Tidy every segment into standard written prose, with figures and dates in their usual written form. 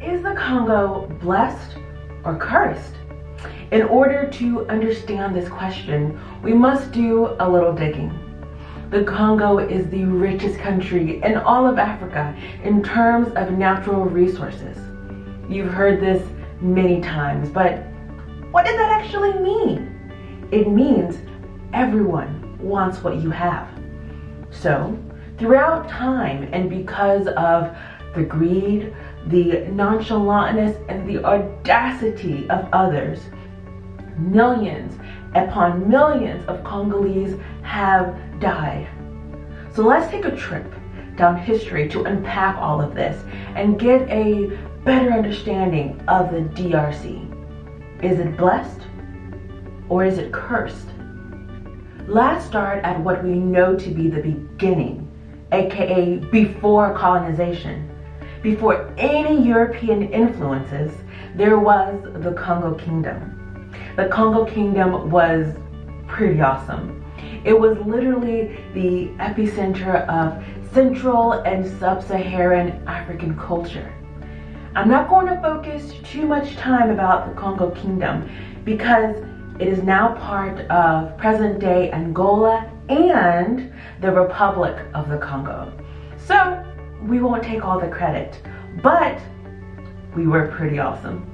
Is the Congo blessed or cursed? In order to understand this question, we must do a little digging. The Congo is the richest country in all of Africa in terms of natural resources. You've heard this many times, but what does that actually mean? It means everyone wants what you have. So, throughout time, and because of the greed, the nonchalantness, and the audacity of others, millions upon millions of Congolese have died. So let's take a trip down history to unpack all of this and get a better understanding of the DRC. Is it blessed or is it cursed? Let's start at what we know to be the beginning, aka before colonization. Before any European influences, there was the Congo Kingdom. The Congo Kingdom was pretty awesome. It was literally the epicenter of Central and Sub-Saharan African culture. I'm not going to focus too much time about the Congo Kingdom because it is now part of present-day Angola and the Republic of the Congo. So we won't take all the credit, but we were pretty awesome.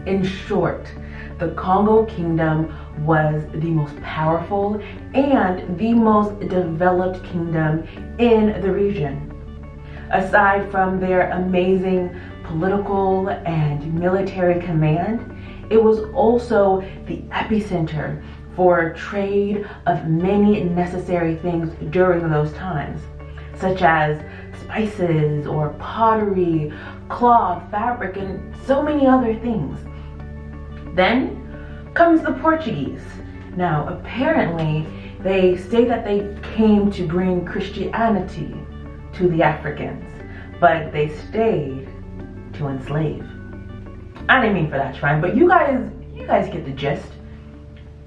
In short, the Congo Kingdom was the most powerful and the most developed kingdom in the region. Aside from their amazing political and military command, it was also the epicenter for trade of many necessary things during those times, such as spices or pottery, cloth, fabric, and so many other things. Then comes the Portuguese. Now, apparently, they say that they came to bring Christianity to the Africans, but they stayed to enslave. I didn't mean for that to rhyme, but you guys get the gist.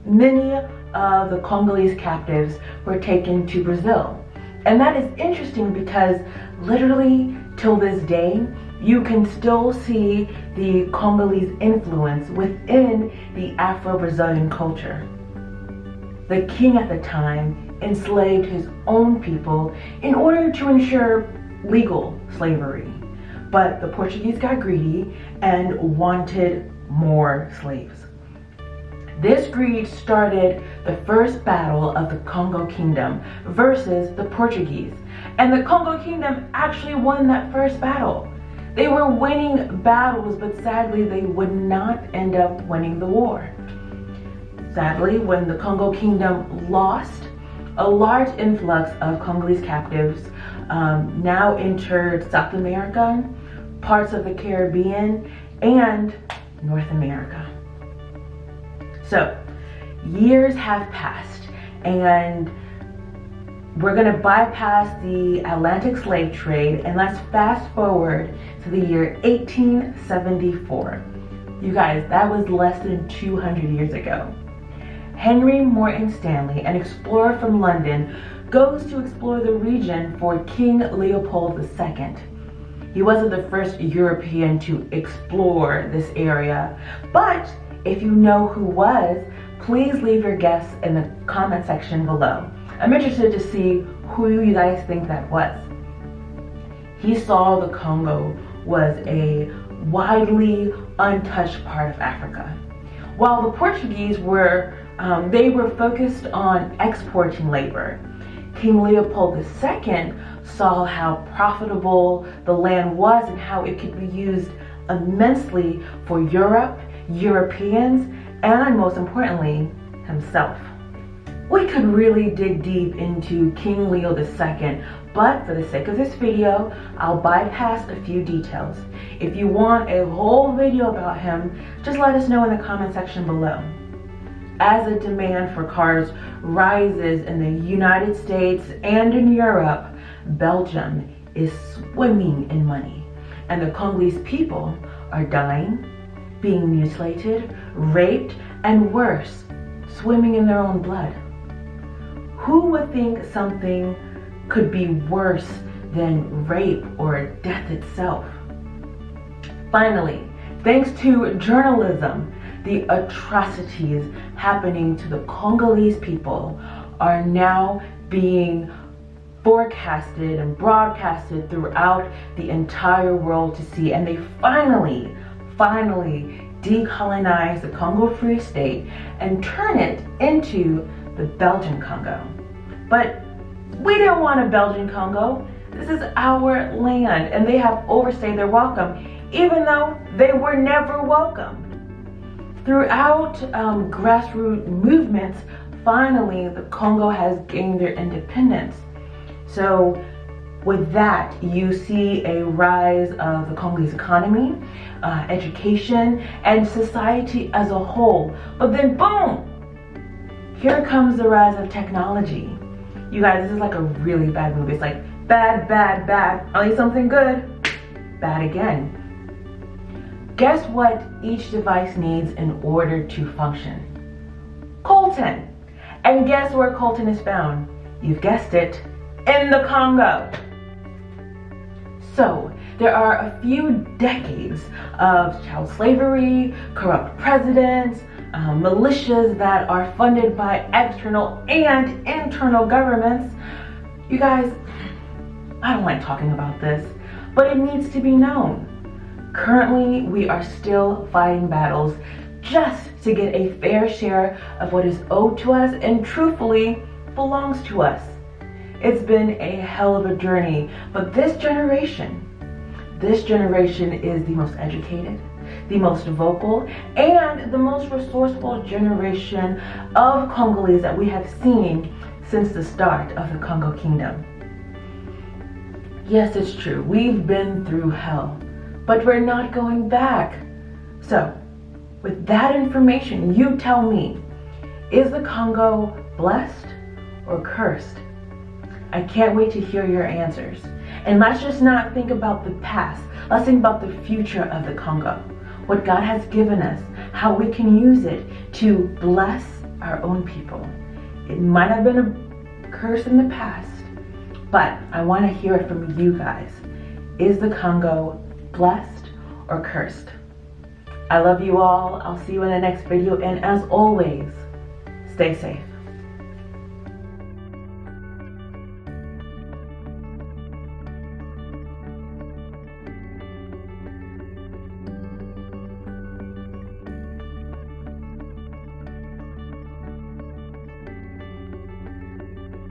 Many of the Congolese captives were taken to Brazil. And that is interesting because literally till this day, you can still see the Congolese influence within the Afro-Brazilian culture. The king at the time enslaved his own people in order to ensure legal slavery. But the Portuguese got greedy and wanted more slaves. This greed started the first battle of the Congo Kingdom versus the Portuguese. And the Congo Kingdom actually won that first battle. They were winning battles, but sadly they would not end up winning the war. Sadly, when the Congo Kingdom lost, a large influx of Congolese captives now entered South America, parts of the Caribbean, and North America. So, years have passed, and we're going to bypass the Atlantic slave trade, and let's fast forward to the year 1874. You guys, that was less than 200 years ago. Henry Morton Stanley, an explorer from London, goes to explore the region for King Leopold II. He wasn't the first European to explore this area, but if you know who was, please leave your guess in the comment section below. I'm interested to see who you guys think that was. He saw the Congo was a widely untouched part of Africa. While the Portuguese were focused on exporting labor, King Leopold II saw how profitable the land was and how it could be used immensely for Europe, Europeans, and most importantly, himself. We could really dig deep into King Leo II, but for the sake of this video, I'll bypass a few details. If you want a whole video about him, just let us know in the comment section below. As the demand for cars rises in the United States and in Europe, Belgium is swimming in money, and the Congolese people are dying, being mutilated, raped, and worse, swimming in their own blood. Who would think something could be worse than rape or death itself? finally, thanks to journalism, the atrocities happening to the Congolese people are now being forecasted and broadcasted throughout the entire world to see. And they finally decolonize the Congo Free State and turn it into the Belgian Congo. But we didn't want a Belgian Congo. This is our land, and they have overstayed their welcome, even though they were never welcome. Throughout grassroots movements, finally the Congo has gained their independence. So with that, you see a rise of the Congolese economy, education, and society as a whole. But then boom, here comes the rise of technology. You guys, this is like a really bad movie. It's like bad, bad, bad. Only something good, bad again. Guess what each device needs in order to function? Coltan. And guess where coltan is found? You've guessed it, in the Congo. So there are a few decades of child slavery, corrupt presidents, militias that are funded by external and internal governments. You guys, I don't like talking about this, but it needs to be known. Currently, we are still fighting battles just to get a fair share of what is owed to us and truthfully belongs to us. It's been a hell of a journey, but this generation is the most educated, the most vocal, and the most resourceful generation of Congolese that we have seen since the start of the Congo Kingdom. Yes, it's true, we've been through hell, but we're not going back. So, with that information, you tell me, is the Congo blessed or cursed? I can't wait to hear your answers. And let's just not think about the past. Let's think about the future of the Congo. What God has given us, how we can use it to bless our own people. It might have been a curse in the past, but I want to hear it from you guys. Is the Congo blessed or cursed? I love you all. I'll see you in the next video. And as always, stay safe.